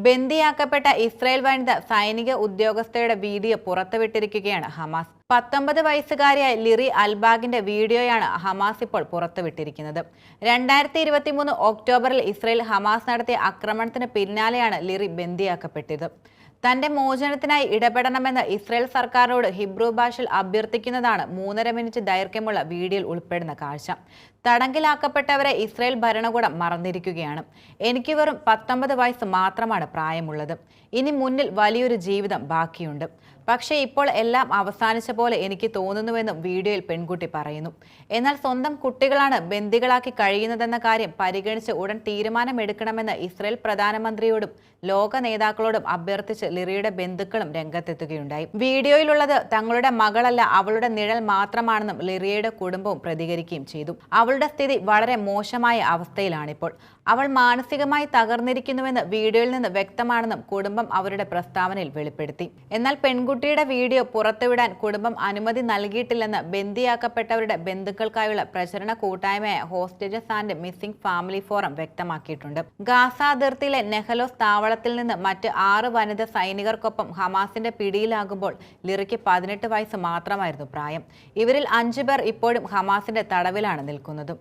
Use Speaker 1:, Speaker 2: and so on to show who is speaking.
Speaker 1: ബന്ദിയാക്കപ്പെട്ട Israel വനിത സൈനിക ഉദ്യോഗസ്ഥയുടെ video പുറത്തുവിട്ടിരിക്കുകയാണ് Hamas. 19 വയസ്സുകാരിയായ ലിറി അൽബാഗിന്റെ വീഡിയോയാണ് ഹമാസ് ഇപ്പോൾ പുറത്തുവിട്ടിരിക്കുന്നത്. 2023 ഒക്ടോബറിൽ ഇസ്രായേൽ ഹമാസ് നടത്തിയ ആക്രമണത്തിന് പിന്നാലെയാണ് ലിറി ബന്ദിയാക്കപ്പെട്ടത്. തന്റെ മോചനത്തിനായി ഇടപെടണമെന്ന് ഇസ്രായേൽ സർക്കാരിനോട് ഹിബ്രു ഭാഷയിൽ അഭ്യർത്ഥിക്കുന്നതാണ് 3.5 മിനിറ്റ് ദൈർഘ്യമുള്ള വീഡിയോയിൽ ഉൾപ്പെടുന്ന കാഴ്ച. തടങ്കിലാക്കപ്പെട്ടവരെ ഇസ്രായേൽ ഭരണകൂടം മറന്നിരിക്കുകയാണ്. എനിക്ക് വെറും 19 വയസ്സ് മാത്രമാണ് പ്രായമുള്ളത്. ഇനി മുന്നിൽ വലിയൊരു ജീവിതം ബാക്കിയുണ്ട്. പക്ഷേ ഇപ്പോൾ എല്ലാം അവസാനിച്ച പോലെ എനിക്ക് തോന്നുന്നുവെന്നും വീഡിയോയിൽ പെൺകുട്ടി പറയുന്നു. എന്നാൽ സ്വന്തം കുട്ടികളാണ് ബന്ദികളാക്കി കഴിയുന്നതെന്ന കാര്യം പരിഗണിച്ച് ഉടൻ തീരുമാനമെടുക്കണമെന്ന് ഇസ്രായേൽ പ്രധാനമന്ത്രിയോടും ലോക നേതാക്കളോടും അഭ്യർത്ഥിച്ച് ലിറിയുടെ ബന്ധുക്കളും രംഗത്തെത്തുകയുണ്ടായി. വീഡിയോയിലുള്ളത് തങ്ങളുടെ മകളല്ല, അവളുടെ നിഴൽ മാത്രമാണെന്നും ലിറിയയുടെ കുടുംബവും പ്രതികരിക്കുകയും ചെയ്തു. അവളുടെ സ്ഥിതി വളരെ മോശമായ അവസ്ഥയിലാണിപ്പോൾ. അവൾ മാനസികമായി തകർന്നിരിക്കുന്നുവെന്ന് വീഡിയോയിൽ നിന്ന് വ്യക്തമാണെന്നും കുടുംബം അവരുടെ പ്രസ്താവനയിൽ വെളിപ്പെടുത്തി. എന്നാൽ പെൺകുട്ടിയുടെ വീഡിയോ പുറത്തുവിടാൻ കുടുംബം അനുമതി നൽകിയിട്ടില്ലെന്ന് ബന്ദിയാക്കപ്പെട്ടവരുടെ ബന്ധുക്കൾക്കായുള്ള പ്രചരണ കൂട്ടായ്മയായ hostages and missing family forum വ്യക്തമാക്കിയിട്ടുണ്ട്. ഗാസ അതിർത്തിയിലെ നെഹലോസ് താവളത്തിൽ നിന്ന് മറ്റ് 6 വനിതാ സൈനികർക്കൊപ്പം ഹമാസിന്റെ പിടിയിലാകുമ്പോൾ ലിറിക്ക് 18 വയസ്സ് മാത്രമായിരുന്നു പ്രായം. ഇവരിൽ 5 പേർ ഇപ്പോഴും ഹമാസിന്റെ തടവിലാണ് നിൽക്കുന്നത്.